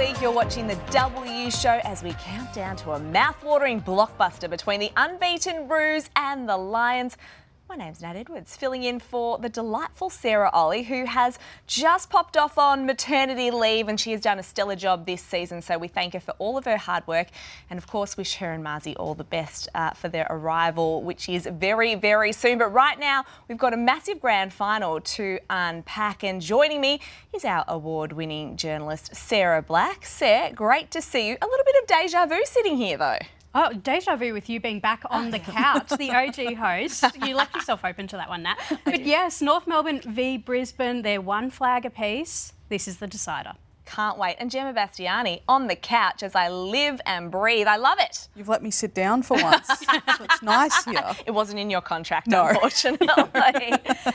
week. You're watching the W Show as we count down to a mouth-watering blockbuster between the unbeaten Roos and the Lions. My name's Nat Edwards, filling in for the delightful Sarah Ollie, who has just popped off on maternity leave, and she has done a stellar job this season. So we thank her for all of her hard work, and of course wish her and Marzi all the best for their arrival, which is very, very soon. But right now, we've got a massive grand final to unpack, and joining me is our award-winning journalist, Sarah Black. Sarah, great to see you. A little bit of deja vu sitting here, though. Oh, deja vu with you being back on the couch, the OG host. You left yourself open to that one, Nat. But yes, North Melbourne v Brisbane, they're one flag apiece. This is the decider. Can't wait. And Gemma Bastiani on the couch as I live and breathe. I love it. You've let me sit down for once. So it's nice here. It wasn't in your contract, no. Unfortunately.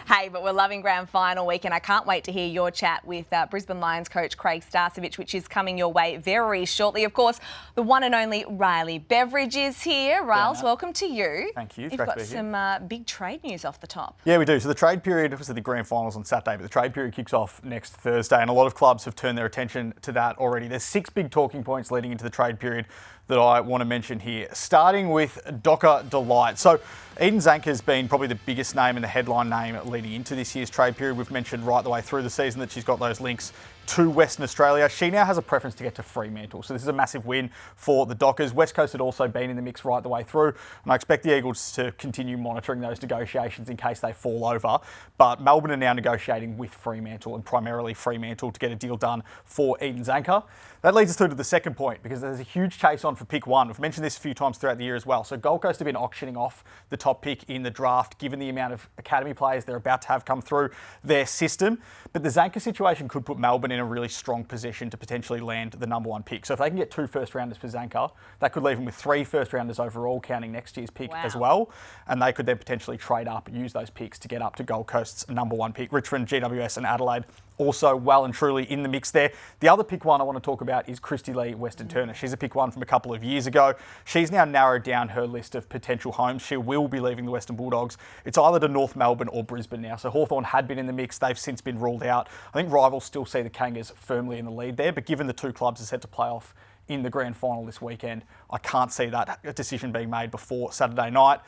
Hey, but we're loving grand final week, and I can't wait to hear your chat with Brisbane Lions coach Craig Starcevich, which is coming your way very shortly. Of course, the one and only Riley Beveridge is here. Riles, welcome to you. Thank you. You've got some big trade news off the top. Yeah, we do. So the trade period was at the grand finals on Saturday, but the trade period kicks off next Thursday, and a lot of clubs have turned their attention to that already. There's 6 big talking points leading into the trade period that I want to mention here, starting with Docker Delight. So Eden Zanker's been probably the biggest name and the headline name leading into this year's trade period. We've mentioned right the way through the season that she's got those links to Western Australia. She now has a preference to get to Fremantle, so this is a massive win for the Dockers. West Coast had also been in the mix right the way through, and I expect the Eagles to continue monitoring those negotiations in case they fall over. But Melbourne are now negotiating with Fremantle, and primarily Fremantle, to get a deal done for Eden Zanker. That leads us through to the second point, because there's a huge chase on for pick 1. We've mentioned this a few times throughout the year as well. So Gold Coast have been auctioning off the top pick in the draft, given the amount of academy players they're about to have come through their system. But the Zanker situation could put Melbourne in a really strong position to potentially land the number 1 pick. So if they can get 2 first-rounders for Zanker, that could leave them with 3 first-rounders overall, counting next year's pick as well. And they could then potentially trade up, use those picks to get up to Gold Coast's number 1 pick. Richmond, GWS and Adelaide also well and truly in the mix there. The other pick 1 I want to talk about is Christy Lee Weston Turner. She's a pick 1 from a couple of years ago. She's now narrowed down her list of potential homes. She will be leaving the Western Bulldogs. It's either to North Melbourne or Brisbane now. So Hawthorn had been in the mix. They've since been ruled out. I think rivals still see the Kangas firmly in the lead there, but given the 2 clubs are set to play off in the grand final this weekend, I can't see that decision being made before Saturday night.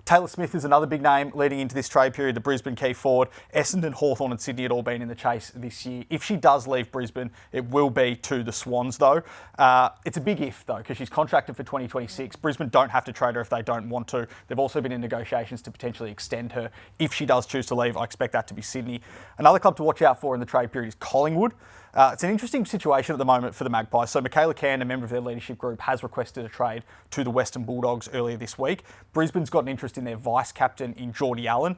Taylor Smith is another big name leading into this trade period, the Brisbane key forward. Essendon, Hawthorn and Sydney had all been in the chase this year. If she does leave Brisbane, it will be to the Swans though. It's a big if though, because she's contracted for 2026. Brisbane don't have to trade her if they don't want to. They've also been in negotiations to potentially extend her. If she does choose to leave, I expect that to be Sydney. Another club to watch out for in the trade period is Collingwood. It's an interesting situation at the moment for the Magpies. So Michaela Cann, a member of their leadership group, has requested a trade to the Western Bulldogs earlier this week. Brisbane's got an interest in their vice-captain in Geordie Allen.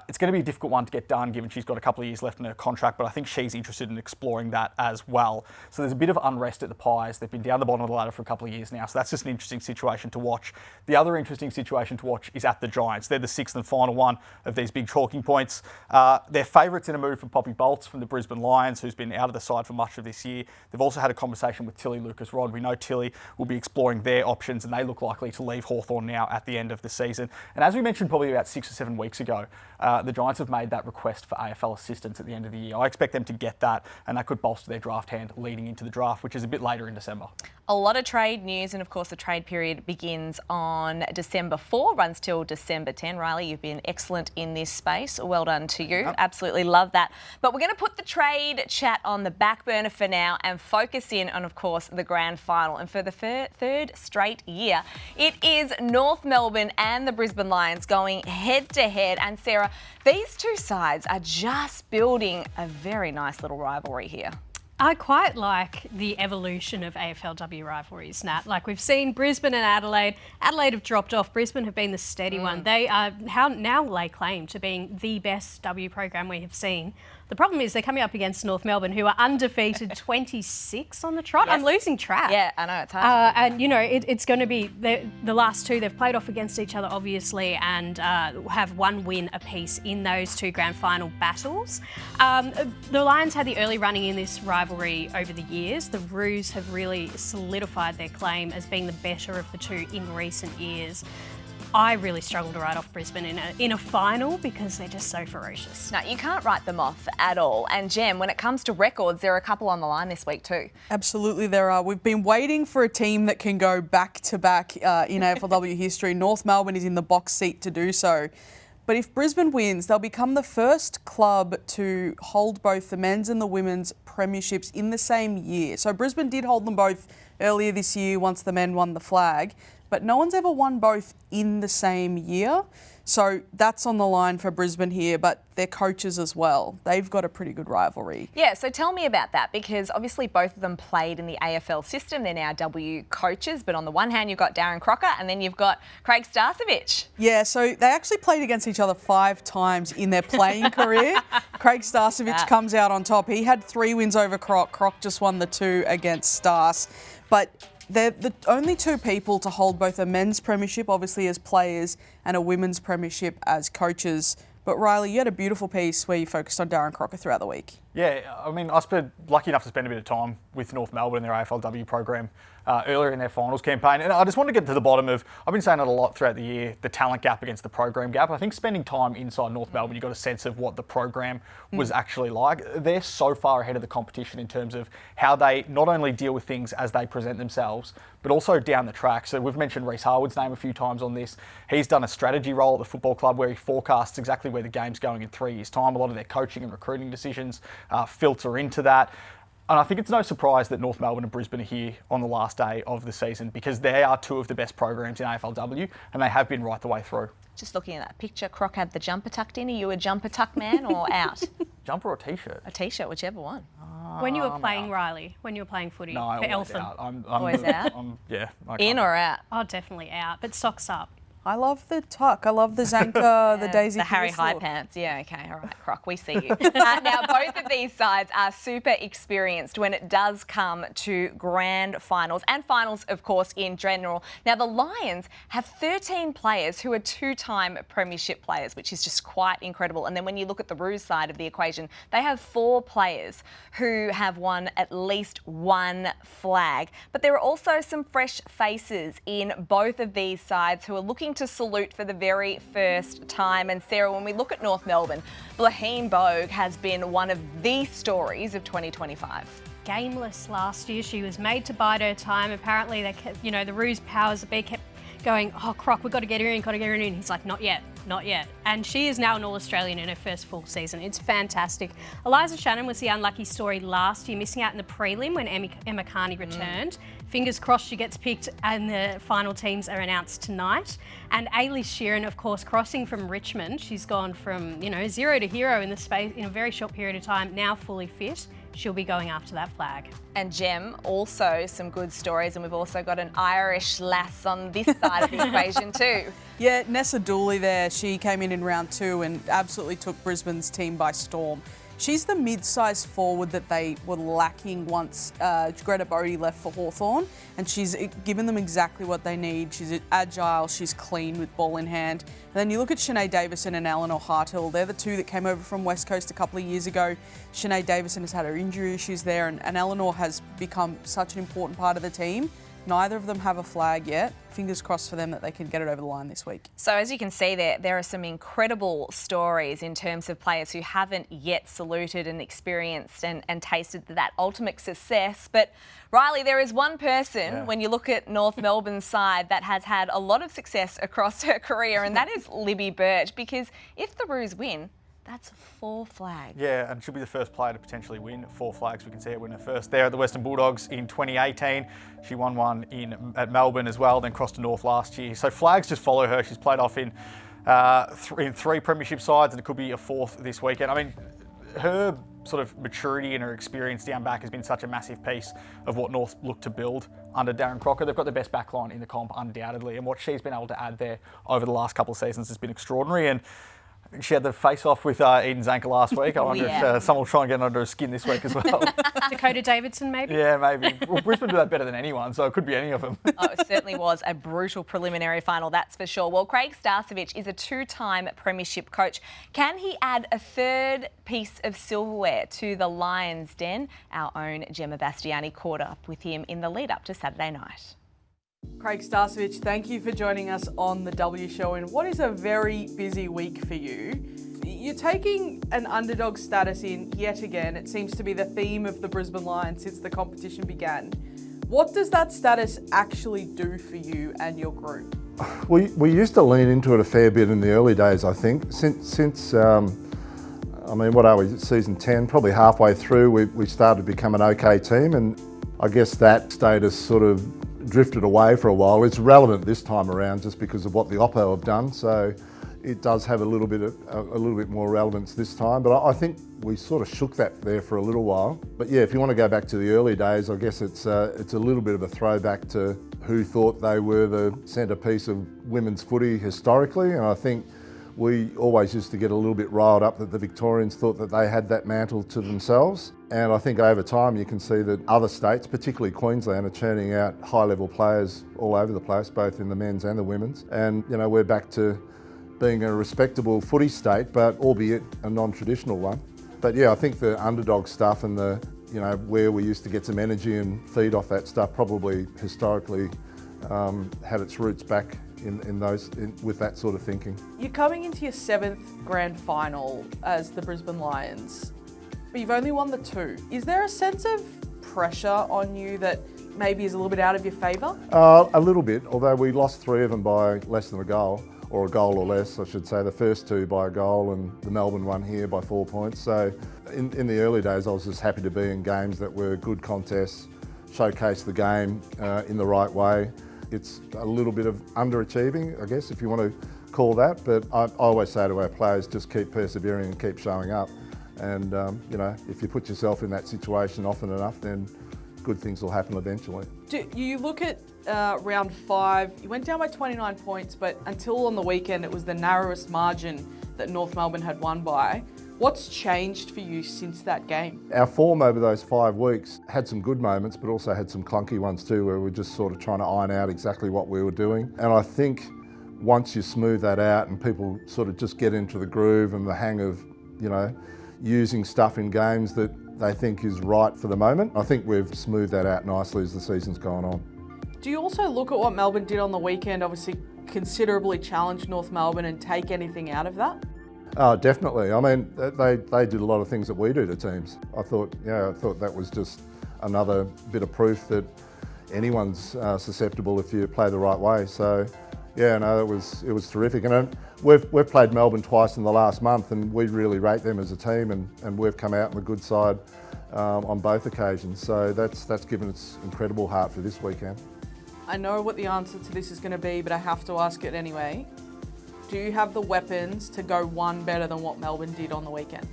It's going to be a difficult one to get done given she's got a couple of years left in her contract, but I think she's interested in exploring that as well. So there's a bit of unrest at the Pies. They've been down the bottom of the ladder for a couple of years now, so that's just an interesting situation to watch. The other interesting situation to watch is at the Giants. They're the 6th and final one of these big talking points. They're favourites in a move from Poppy Bolts from the Brisbane Lions, who's been out of the side for much of this year. They've also had a conversation with Tilly Lucas-Rod. We know Tilly will be exploring their options, and they look likely to leave Hawthorn now at the end of the season. And as we mentioned probably about 6 or 7 weeks ago, the Giants have made that request for AFL assistance at the end of the year. I expect them to get that, and that could bolster their draft hand leading into the draft, which is a bit later in December. A lot of trade news, and of course the trade period begins on December 4, runs till December 10. Riley, you've been excellent in this space. Well done to you. Yep. Absolutely love that. But we're going to put the trade chat on the back burner for now and focus in on, of course, the grand final. And for the third straight year, it is North Melbourne and the Brisbane Lions going head to head. And Sarah, these 2 sides are just building a very nice little rivalry here. I quite like the evolution of AFLW rivalries, Nat. Like we've seen Brisbane and Adelaide. Adelaide have dropped off. Brisbane have been the steady one. They are now lay claim to being the best W program we have seen. The problem is they're coming up against North Melbourne, who are undefeated 26 on the trot. Yes. I'm losing track. Yeah, I know, it's hard. And, you know, it's going to be the last 2. They've played off against each other, obviously, and have 1 win apiece in those 2 grand final battles. The Lions had the early running in this rivalry over the years. The Roos have really solidified their claim as being the better of the 2 in recent years. I really struggle to write off Brisbane in a final because they're just so ferocious. No, you can't write them off at all. And Gem, when it comes to records, there are a couple on the line this week too. Absolutely there are. We've been waiting for a team that can go back-to-back in AFLW history. North Melbourne is in the box seat to do so. But if Brisbane wins, they'll become the first club to hold both the men's and the women's premierships in the same year. So Brisbane did hold them both earlier this year once the men won the flag, but no one's ever won both in the same year. So that's on the line for Brisbane here, but their coaches as well. They've got a pretty good rivalry. Yeah, so tell me about that, because obviously both of them played in the AFL system. They're now W coaches, but on the one hand, you've got Darren Crocker and then you've got Craig Starcevich. Yeah, so they actually played against each other 5 times in their playing career. Craig Starcevich comes out on top. He had 3 wins over Croc. Croc just won the 2 against Starce. But they're the only 2 people to hold both a men's premiership, obviously as players, and a women's premiership as coaches. But Riley, you had a beautiful piece where you focused on Darren Crocker throughout the week. Yeah, I mean, I was lucky enough to spend a bit of time with North Melbourne and their AFLW program earlier in their finals campaign. And I just want to get to the bottom of, I've been saying it a lot throughout the year, the talent gap against the program gap. I think spending time inside North Melbourne, you got a sense of what the program was actually like. They're so far ahead of the competition in terms of how they not only deal with things as they present themselves, but also down the track. So we've mentioned Reece Harwood's name a few times on this. He's done a strategy role at the football club where he forecasts exactly where the game's going in 3 years' time. A lot of their coaching and recruiting decisions filter into that. And I think it's no surprise that North Melbourne and Brisbane are here on the last day of the season, because they are 2 of the best programs in AFLW and they have been right the way through. Just looking at that picture, Croc had the jumper tucked in. Are you a jumper tuck man or out? Jumper or t-shirt? A t-shirt, whichever one. When you were playing, Riley, when you were playing footy No, for always Eltham. out. I'm Always out? Yeah. In or out? Oh, definitely out, but socks up. I love the tuck. I love the Zanka, the Daisy. The Harry Pierce High look. Pants. Yeah, okay, all right, Croc, we see you. Now, both of these sides are super experienced when it does come to grand finals and finals, of course, in general. Now, the Lions have 13 players who are 2-time premiership players, which is just quite incredible. And then when you look at the Roos side of the equation, they have 4 players who have won at least 1 flag. But there are also some fresh faces in both of these sides who are looking to salute for the very first time. And Sarah, when we look at North Melbourne, Blaheem Bogue has been one of the stories of 2025. Gameless last year. She was made to bide her time. Apparently, they kept, the Roos powers that be kept going, oh, Croc, we've got to get her in, got to get her in. He's like, not yet, not yet. And she is now an All-Australian in her first full season. It's fantastic. Eliza Shannon was the unlucky story last year, missing out in the prelim when Emma Carney returned. Fingers crossed she gets picked and the final teams are announced tonight. And Ailey Sheeran, of course, crossing from Richmond. She's gone from, 0 to hero in a very short period of time, now fully fit. She'll be going after that flag. And Gem, also some good stories, and we've also got an Irish lass on this side of the equation too. Yeah, Nessa Dooley there. She came in round 2 and absolutely took Brisbane's team by storm. She's the mid-sized forward that they were lacking once Greta Bodie left for Hawthorn, and she's given them exactly what they need. She's agile, she's clean with ball in hand. And then you look at Sinead Davison and Eleanor Harthill. They're the 2 that came over from West Coast a couple of years ago. Sinead Davison has had her injury issues there, and Eleanor has become such an important part of the team. Neither of them have a flag yet. Fingers crossed for them that they can get it over the line this week. So as you can see there are some incredible stories in terms of players who haven't yet saluted and experienced and tasted that ultimate success. But Riley, there is one person, when you look at North Melbourne's side, that has had a lot of success across her career, and that is Libby Birch, because if the Roos win, that's 4 flags. Yeah, and she'll be the first player to potentially win 4 flags. We can see her win her first there at the Western Bulldogs in 2018. She won one at Melbourne as well, then crossed to North last year. So flags just follow her. She's played off in 3 premiership sides, and it could be a 4th this weekend. I mean, her sort of maturity and her experience down back has been such a massive piece of what North looked to build under Darren Crocker. They've got the best backline in the comp, undoubtedly, and what she's been able to add there over the last couple of seasons has been extraordinary. And she had the face-off with Eden Zanka last week. I wonder if someone will try and get under her skin this week as well. Dakota Davidson, maybe? Yeah, maybe. Well, Brisbane do that better than anyone, so it could be any of them. Oh, it certainly was a brutal preliminary final, that's for sure. Well, Craig Starcevich is a 2-time premiership coach. Can he add a 3rd piece of silverware to the Lions' den? Our own Gemma Bastiani caught up with him in the lead-up to Saturday night. Craig Starcevich, thank you for joining us on the W Show in what is a very busy week for you. You're taking an underdog status in yet again. It seems to be the theme of the Brisbane Lions since the competition began. What does that status actually do for you and your group? We used to lean into it a fair bit in the early days, I think. Since what are we, season 10, probably halfway through, we started to become an okay team, and I guess that status sort of drifted away for a while. It's relevant this time around just because of what the Oppo have done, so it does have a little bit more relevance this time. But I think we sort of shook that there for a little while. But yeah, if you want to go back to the early days, I guess it's a little bit of a throwback to who thought they were the centrepiece of women's footy historically, and I think we always used to get a little bit riled up that the Victorians thought that they had that mantle to themselves. And I think over time you can see that other states, particularly Queensland, are churning out high-level players all over the place, both in the men's and the women's. And we're back to being a respectable footy state, but albeit a non-traditional one. But yeah, I think the underdog stuff and the where we used to get some energy and feed off that stuff probably historically had its roots back with that sort of thinking. You're coming into your 7th grand final as the Brisbane Lions, but you've only won the 2. Is there a sense of pressure on you that maybe is a little bit out of your favour? A little bit, although we lost 3 of them by less than a goal, or a goal or less, I should say. The first 2 by a goal and the Melbourne one here by 4 points. So in the early days, I was just happy to be in games that were good contests, showcase the game in the right way. It's a little bit of underachieving, I guess, if you want to call that. But I always say to our players, just keep persevering and keep showing up. And, if you put yourself in that situation often enough, then good things will happen eventually. Do you look at round 5, you went down by 29 points, but until on the weekend, it was the narrowest margin that North Melbourne had won by. What's changed for you since that game? Our form over those 5 weeks had some good moments, but also had some clunky ones too, where we were just sort of trying to iron out exactly what we were doing. And I think once you smooth that out and people sort of just get into the groove and the hang of, using stuff in games that they think is right for the moment, I think we've smoothed that out nicely as the season's gone on. Do you also look at what Melbourne did on the weekend, obviously considerably challenge North Melbourne, and take anything out of that? Definitely. I mean, they did a lot of things that we do to teams. I thought that was just another bit of proof that anyone's susceptible if you play the right way. So, yeah, no, it was terrific. And we've played Melbourne twice in the last month, and we really rate them as a team, and we've come out on the good side on both occasions. So that's given us incredible heart for this weekend. I know what the answer to this is going to be, but I have to ask it anyway. Do you have the weapons to go one better than what Melbourne did on the weekend?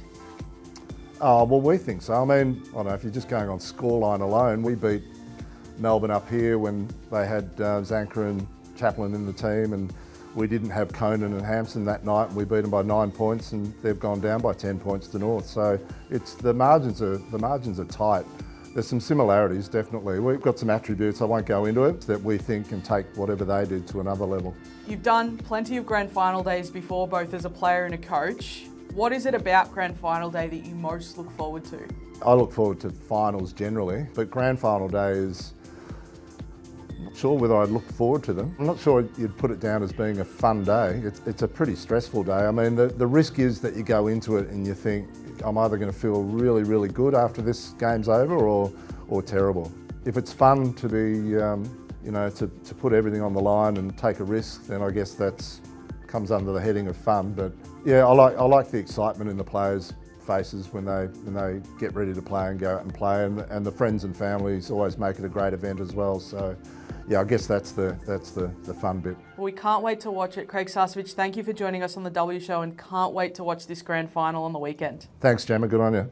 Oh, well, we think so. I mean, I don't know, if you're just going on scoreline alone, we beat Melbourne up here when they had Zanker and Chaplin in the team, and we didn't have Conan and Hampson that night, and we beat them by 9 points, and they've gone down by 10 points to North. So the margins are tight. There's some similarities, definitely. We've got some attributes, I won't go into it, that we think can take whatever they did to another level. You've done plenty of grand final days before, both as a player and a coach. What is it about grand final day that you most look forward to? I look forward to finals generally, but grand final day is, I'm not sure whether I'd look forward to them. I'm not sure you'd put it down as being a fun day. It's a pretty stressful day. I mean, the risk is that you go into it and you think, I'm either going to feel really, really good after this game's over or terrible. If it's fun to be, to put everything on the line and take a risk, then I guess that's comes under the heading of fun. But yeah, I like the excitement in the players' faces when they get ready to play and go out and play, and the friends and families always make it a great event as well. So yeah, I guess that's the fun bit. Well, we can't wait to watch it. Craig Starcevich, thank you for joining us on the W Show, and can't wait to watch this grand final on the weekend. Thanks, Gemma. Good on you.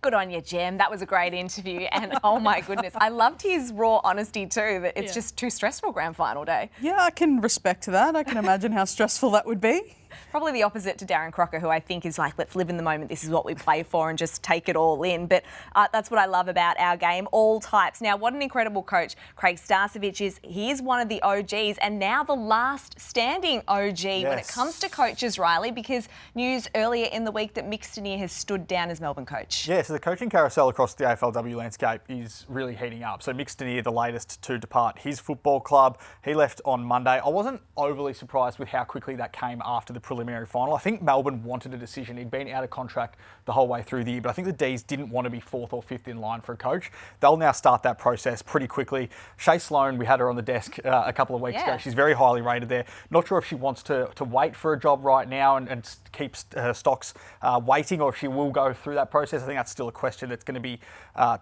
Good on you, Gem. That was a great interview. And oh my goodness, I loved his raw honesty too, that it's just too stressful grand final day. Yeah, I can respect that. I can imagine how stressful that would be. Probably the opposite to Darren Crocker, who I think is like, let's live in the moment. This is what we play for and just take it all in. But that's what I love about our game, all types. Now, what an incredible coach Craig Starcevich is. He is one of the OGs and now the last standing OG when it comes to coaches, Riley, because news earlier in the week that Mick Stanier has stood down as Melbourne coach. Yeah, so the coaching carousel across the AFLW landscape is really heating up. So Mick Stanier, the latest to depart his football club. He left on Monday. I wasn't overly surprised with how quickly that came after the preliminary final. I think Melbourne wanted a decision. He'd been out of contract the whole way through the year, but I think the D's didn't want to be 4th or 5th in line for a coach. They'll now start that process pretty quickly. Shay Sloan, we had her on the desk a couple of weeks ago. She's very highly rated there. Not sure if she wants to wait for a job right now and keep her stocks waiting, or if she will go through that process. I think that's still a question that's going to be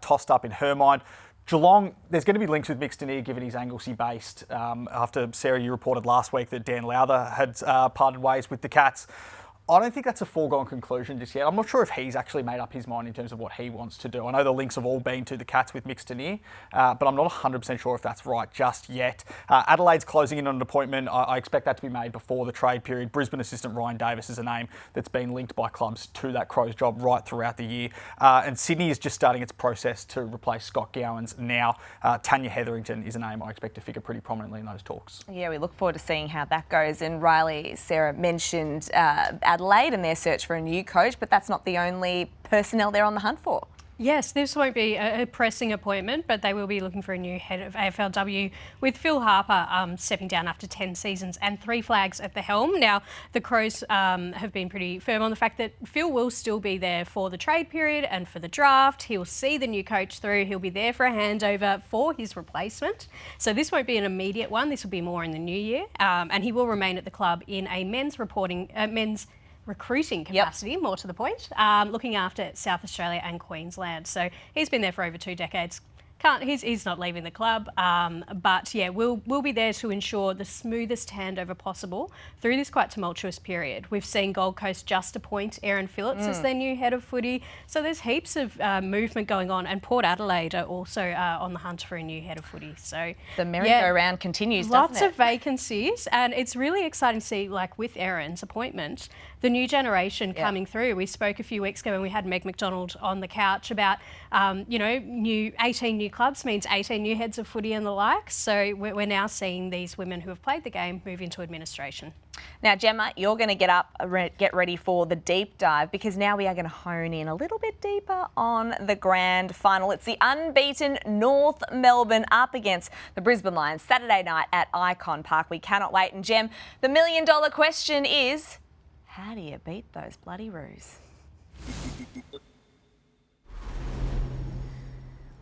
tossed up in her mind. Geelong, there's going to be links with Mick Stanier given he's Anglesey-based. After, Sarah, you reported last week that Dan Lowther had parted ways with the Cats. I don't think that's a foregone conclusion just yet. I'm not sure if he's actually made up his mind in terms of what he wants to do. I know the links have all been to the Cats with Mick Stanier, but I'm not 100% sure if that's right just yet. Adelaide's closing in on an appointment. I expect that to be made before the trade period. Brisbane assistant Ryan Davis is a name that's been linked by clubs to that Crows job right throughout the year. And Sydney is just starting its process to replace Scott Gowans now. Tanya Hetherington is a name I expect to figure pretty prominently in those talks. Yeah, we look forward to seeing how that goes. And Riley, Sarah mentioned Adelaide and their search for a new coach, but that's not the only personnel they're on the hunt for. Yes, this won't be a pressing appointment, but they will be looking for a new head of AFLW with Phil Harper stepping down after 10 seasons and 3 flags at the helm. Now, the Crows have been pretty firm on the fact that Phil will still be there for the trade period and for the draft. He'll see the new coach through. He'll be there for a handover for his replacement. So this won't be an immediate one. This will be more in the new year. And he will remain at the club in a men's recruiting capacity, more to the point, looking after South Australia and Queensland. So he's been there for over 2 decades. He's not leaving the club, but yeah, we'll be there to ensure the smoothest handover possible through this quite tumultuous period. We've seen Gold Coast just appoint Aaron Phillips as their new head of footy, so there's heaps of movement going on, and Port Adelaide are also on the hunt for a new head of footy. So the merry-go-round continues, doesn't it? Lots of vacancies, and it's really exciting to see, like with Aaron's appointment, the new generation coming through. We spoke a few weeks ago when we had Meg McDonald on the couch about, 18 new clubs means 18 new heads of footy and the like. So we're now seeing these women who have played the game move into administration. Now, Gemma, you're going to get ready for the deep dive, because now we are going to hone in a little bit deeper on the grand final. It's the unbeaten North Melbourne up against the Brisbane Lions Saturday night at Icon Park. We cannot wait. And Gem, the $1 million question is, how do you beat those bloody Roos?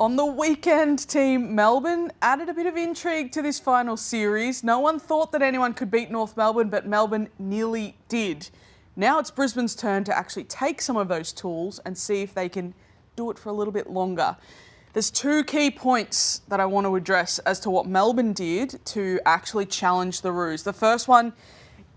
On the weekend, Team Melbourne added a bit of intrigue to this final series. No one thought that anyone could beat North Melbourne, but Melbourne nearly did. Now it's Brisbane's turn to actually take some of those tools and see if they can do it for a little bit longer. There's 2 key points that I want to address as to what Melbourne did to actually challenge the Roos. The first one,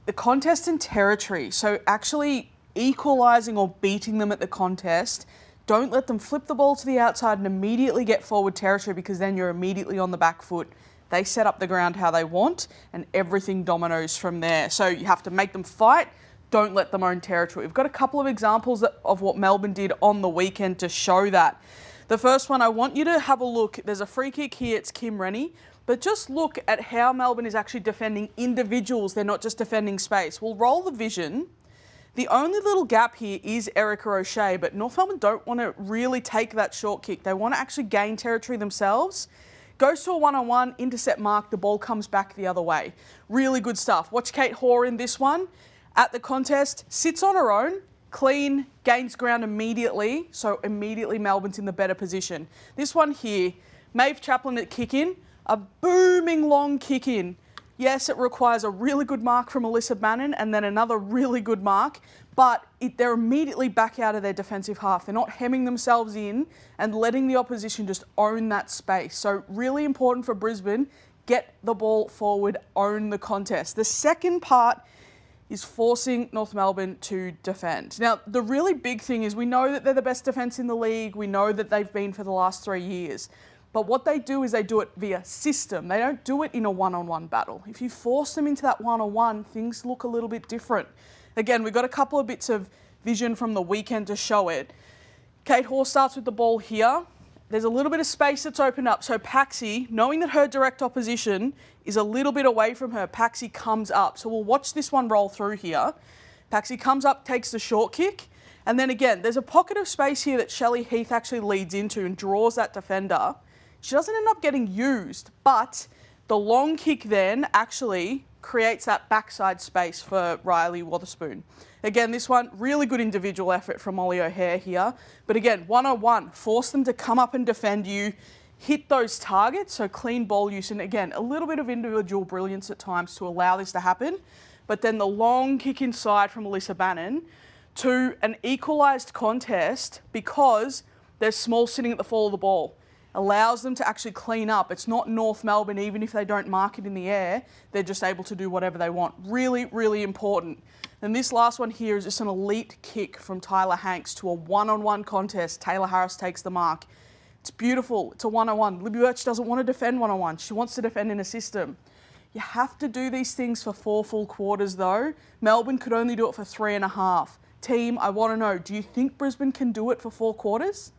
the contest and territory. So actually equalising or beating them at the contest. Don't let them flip the ball to the outside and immediately get forward territory, because then you're immediately on the back foot. They set up the ground how they want and everything dominoes from there. So you have to make them fight. Don't let them own territory. We've got a couple of examples of what Melbourne did on the weekend to show that. The first one, I want you to have a look. There's a free kick here. It's Kim Rennie. But just look at how Melbourne is actually defending individuals. They're not just defending space. We'll roll the vision. The only little gap here is Erica O'Shea, but North Melbourne don't want to really take that short kick. They want to actually gain territory themselves. Goes to a one-on-one, intercept mark, the ball comes back the other way. Really good stuff. Watch Kate Hoare in this one. At the contest, sits on her own, clean, gains ground immediately, so immediately Melbourne's in the better position. This one here, Maeve Chaplin at kick-in, a booming long kick-in. Yes, it requires a really good mark from Alyssa Bannon and then another really good mark, but they're immediately back out of their defensive half. They're not hemming themselves in and letting the opposition just own that space. So really important for Brisbane, get the ball forward, own the contest. The second part is forcing North Melbourne to defend. Now, the really big thing is we know that they're the best defence in the league. We know that they've been for the last 3 years. But what they do is they do it via system. They don't do it in a one-on-one battle. If you force them into that one-on-one, things look a little bit different. Again, we've got a couple of bits of vision from the weekend to show it. Kate Hoare starts with the ball here. There's a little bit of space that's opened up. So Paxi, knowing that her direct opposition is a little bit away from her, Paxi comes up. So we'll watch this one roll through here. Paxi comes up, takes the short kick. And then again, there's a pocket of space here that Shelley Heath actually leads into and draws that defender. She doesn't end up getting used, but the long kick then actually creates that backside space for Riley Wotherspoon. Again, this one, really good individual effort from Molly O'Hare here. But again, 101, force them to come up and defend you, hit those targets, so clean ball use. And again, a little bit of individual brilliance at times to allow this to happen. But then the long kick inside from Alyssa Bannon to an equalised contest because there's Small sitting at the fall of the ball. Allows them to actually clean up. It's not North Melbourne, even if they don't mark it in the air, they're just able to do whatever they want. Really, really important. And this last one here is just an elite kick from Tyler Hanks to a one-on-one contest. Taylor Harris takes the mark. It's beautiful. It's a one-on-one. Libby Birch doesn't want to defend one-on-one. She wants to defend in a system. You have to do these things for 4 full quarters though. Melbourne could only do it for 3.5. Team, I want to know, do you think Brisbane can do it for 4 quarters?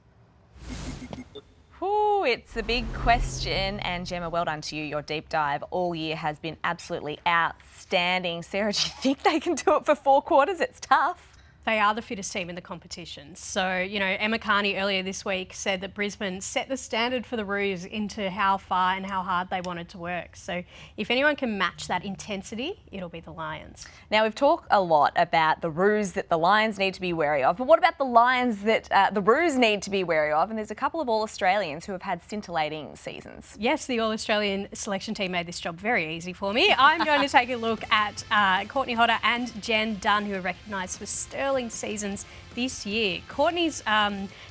Ooh, it's a big question, and Gemma, well done to you. Your deep dive all year has been absolutely outstanding. Sarah, do you think they can do it for 4 quarters? It's tough. They are the fittest team in the competition. So, you know, Emma Carney earlier this week said that Brisbane set the standard for the Roos into how far and how hard they wanted to work. So if anyone can match that intensity, it'll be the Lions. Now, we've talked a lot about the Roos that the Lions need to be wary of, but what about the Lions that the Roos need to be wary of? And there's a couple of All-Australians who have had scintillating seasons. Yes, the All-Australian selection team made this job very easy for me. I'm going to take a look at Courtney Hodder and Jen Dunn, who are recognised for sterling seasons this year. Courtney's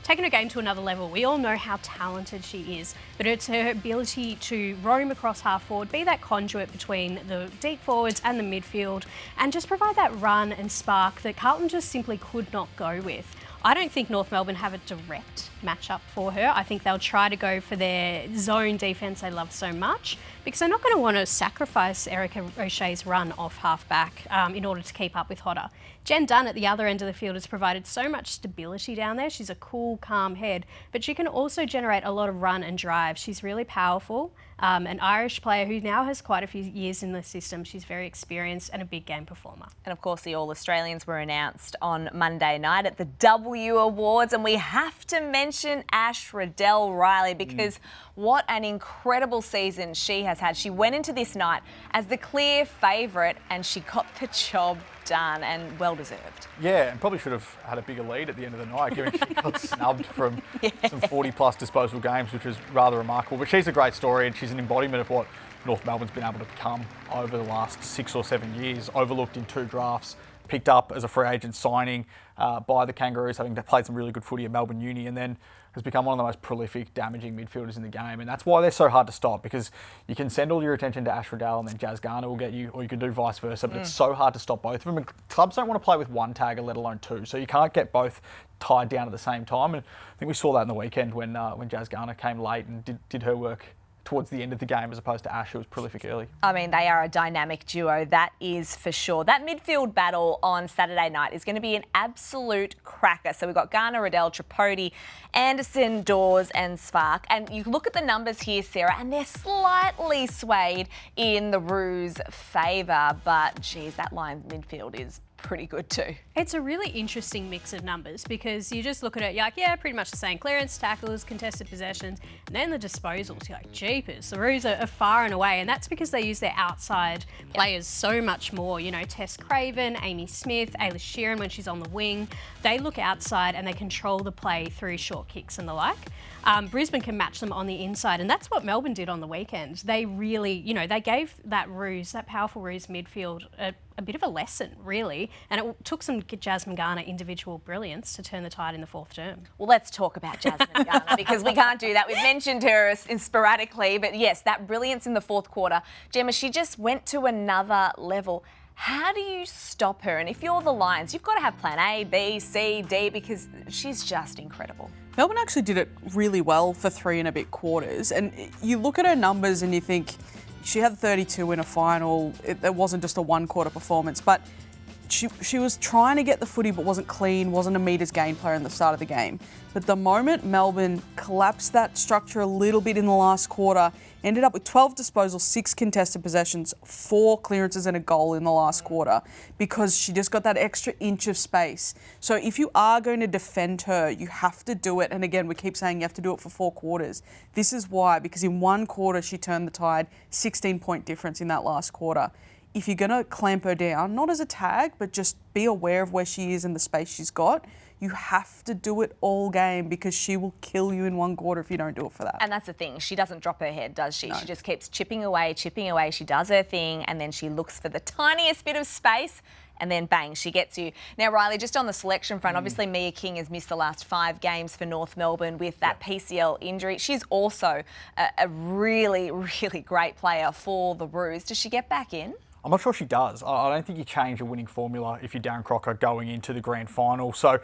taken her game to another level. We all know how talented she is, but it's her ability to roam across half forward, be that conduit between the deep forwards and the midfield, and just provide that run and spark that Carlton just simply could not go with. I don't think North Melbourne have a direct matchup for her. I think they'll try to go for their zone defence they love so much, because they're not going to want to sacrifice Erica O'Shea's run off half-back in order to keep up with Hodder. Jen Dunn at the other end of the field has provided so much stability down there. She's a cool, calm head, but she can also generate a lot of run and drive. She's really powerful. An Irish player who now has quite a few years in the system. She's very experienced and a big game performer. And of course, the All-Australians were announced on Monday night at the W Awards, and we have to mention Ash Riddell Riley because what an incredible season she has had. She went into this night as the clear favourite and she got the job done, and well deserved. Yeah, and probably should have had a bigger lead at the end of the night, given she got snubbed from some 40-plus disposable games, which was rather remarkable. But she's a great story, and she's an embodiment of what North Melbourne's been able to become over the last 6 or 7 years. Overlooked in 2 drafts, picked up as a free agent signing by the Kangaroos, having played some really good footy at Melbourne Uni, and then has become one of the most prolific, damaging midfielders in the game. And that's why they're so hard to stop, because you can send all your attention to Ash Riddell and then Jazz Garner will get you, or you can do vice versa, but it's so hard to stop both of them. And clubs don't want to play with one tagger, let alone 2, so you can't get both tied down at the same time. And I think we saw that in the weekend when Jazz Garner came late and did her work towards the end of the game, as opposed to Ash, who was prolific early. I mean, they are a dynamic duo, that is for sure. That midfield battle on Saturday night is going to be an absolute cracker. So we've got Garner, Riddell, Tripodi, Anderson, Dawes and Spark. And you look at the numbers here, Sarah, and they're slightly swayed in the Roos' favour. But, geez, that Lions midfield is pretty good too. It's a really interesting mix of numbers, because you just look at it, you're like, yeah, pretty much the same. Clearance, tackles, contested possessions, and then the disposals, you're like, jeepers, the Roos are far and away, and that's because they use their outside players so much more. You know, Tess Craven, Amy Smith, Ayla Sheeran when she's on the wing, they look outside and they control the play through short kicks and the like. Brisbane can match them on the inside, and that's what Melbourne did on the weekend. They really, you know, they gave that Roos, that powerful Roos midfield, a bit of a lesson, really, and it took some Jasmine Garner individual brilliance to turn the tide in the 4th term. Well, let's talk about Jasmine Garner, because we can't do that. We've mentioned her sporadically, but yes, that brilliance in the 4th quarter. Gemma, she just went to another level. How do you stop her? And if you're the Lions, you've got to have plan A, B, C, D, because she's just incredible. Melbourne actually did it really well for 3 and a bit quarters. And you look at her numbers and you think she had 32 in a final. It wasn't just a 1-quarter performance. But she was trying to get the footy but wasn't clean, wasn't a metres gain player in the start of the game. But the moment Melbourne collapsed that structure a little bit in the last quarter, ended up with 12 disposals, 6 contested possessions, 4 clearances and a goal in the last quarter because she just got that extra inch of space. So if you are going to defend her, you have to do it. And again, we keep saying you have to do it for 4 quarters. This is why, because in 1 quarter she turned the tide, 16-point difference in that last quarter. If you're going to clamp her down, not as a tag, but just be aware of where she is and the space she's got, you have to do it all game because she will kill you in 1 quarter if you don't do it for that. And that's the thing. She doesn't drop her head, does she? No. She just keeps chipping away. She does her thing, and then she looks for the tiniest bit of space, and then bang, she gets you. Now, Riley, just on the selection front, obviously Mia King has missed the last 5 games for North Melbourne with that PCL injury. She's also a really, really great player for the Roos. Does she get back in? I'm not sure she does. I don't think you change a winning formula if you're Darren Crocker going into the grand final. So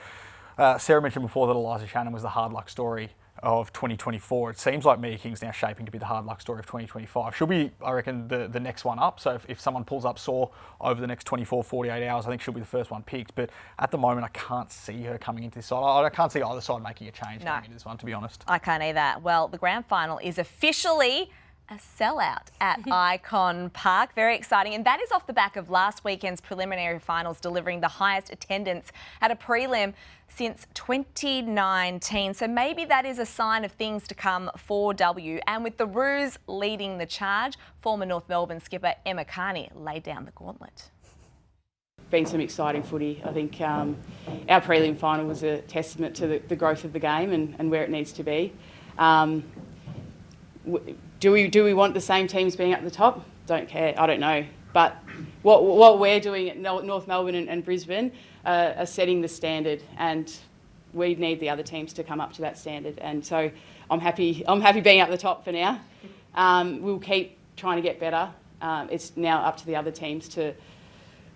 Sarah mentioned before that Eliza Shannon was the hard luck story of 2024. It seems like Mia King's now shaping to be the hard luck story of 2025. She'll be, I reckon, the next one up. So if someone pulls up sore over the next 24, 48 hours, I think she'll be the first one picked. But at the moment, I can't see her coming into this side. I can't see either side making a change coming into this one, to be honest. I can't either. Well, the grand final is officially a sellout at Icon Park. Very exciting. And that is off the back of last weekend's preliminary finals delivering the highest attendance at a prelim since 2019. So maybe that is a sign of things to come for W. And with the Roos leading the charge, former North Melbourne skipper Emma Carney laid down the gauntlet. Been some exciting footy. I think our prelim final was a testament to the growth of the game and where it needs to be. Do we want the same teams being at the top? Don't care. I don't know. But what we're doing at North Melbourne and Brisbane are setting the standard, and we need the other teams to come up to that standard. And so I'm happy being at the top for now. We'll keep trying to get better. It's now up to the other teams to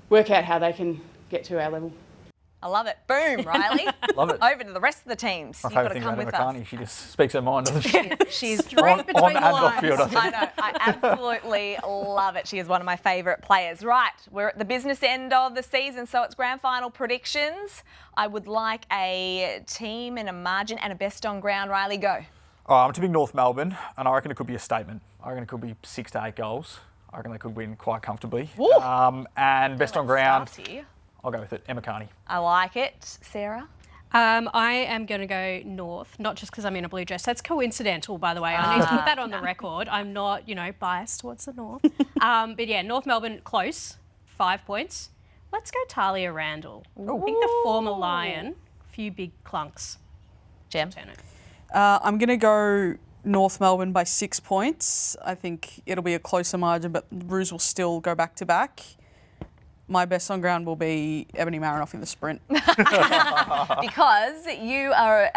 work out how they can get to our level. I love it. Boom, Riley. Love it. Over to the rest of the teams. My You've got favourite to thing come about with Emma us. Carney, she just speaks her mind, doesn't she? She's Straight between the on and off lines. field, I think. I know. I absolutely love it. She is one of my favourite players. Right, we're at the business end of the season, so it's grand final predictions. I would like a team and a margin and a best on ground. Riley, go. All right, I'm tipping North Melbourne, and I reckon it could be a statement. I reckon it could be 6 to 8 goals. I reckon they could win quite comfortably. And best on ground, I'll go with it, Emma Carney. I like it. Sarah? I am going to go North, not just because I'm in a blue dress. That's coincidental, by the way. I need to put that on the record. I'm not, biased towards the North. But yeah, North Melbourne, close, 5 points. Let's go Talia Randall. I think the former Lion, few big clunks. Gem? I'm going to go North Melbourne by 6 points. I think it'll be a closer margin, but Roos will still go back to back. My best on ground will be Ebony Marinoff in the sprint. Because you are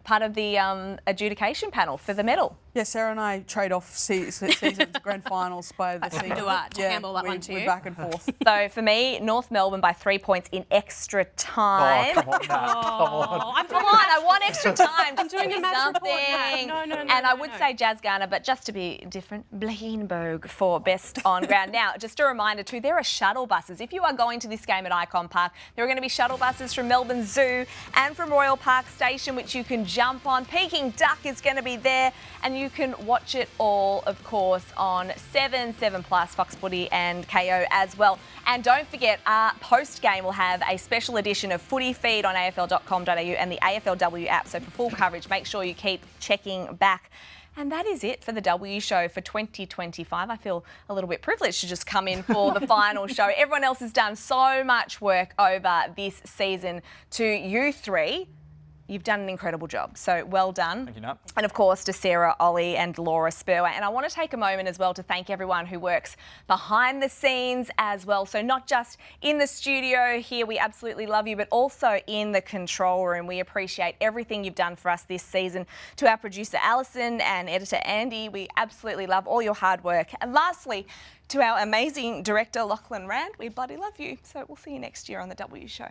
part of the adjudication panel for the medal. Yeah, Sarah and I trade off seasons, grand finals by the season. do that. Handle that one to we're you. back and forth. So for me, North Melbourne by 3 points in extra time. Oh, come on, Nat. Come on, I want extra time. I'm doing a match report, something. Nat. No, And I would say Jazz Garner, but just to be different, Bleenberg for best on ground. Now, just a reminder too, there are shuttle buses. If you are going to this game at Icon Park, there are going to be shuttle buses from Melbourne Zoo and from Royal Park Station, which you can jump on. Peking Duck is going to be there, and you can watch it all, of course, on 7 Plus, Fox Footy and KO as well. And don't forget, our post-game will have a special edition of Footy Feed on afl.com.au and the AFLW app. So for full coverage, make sure you keep checking back. And that is it for the W Show for 2025. I feel a little bit privileged to just come in for the final show. Everyone else has done so much work over this season. To you three, you've done an incredible job. So well done. Thank you, Nat. And of course to Sarah, Ollie and Laura Spurway. And I want to take a moment as well to thank everyone who works behind the scenes as well. So not just in the studio here, we absolutely love you, but also in the control room. We appreciate everything you've done for us this season. To our producer Alison and editor Andy, we absolutely love all your hard work. And lastly, to our amazing director Lachlan Rand, we bloody love you. So we'll see you next year on the W Show.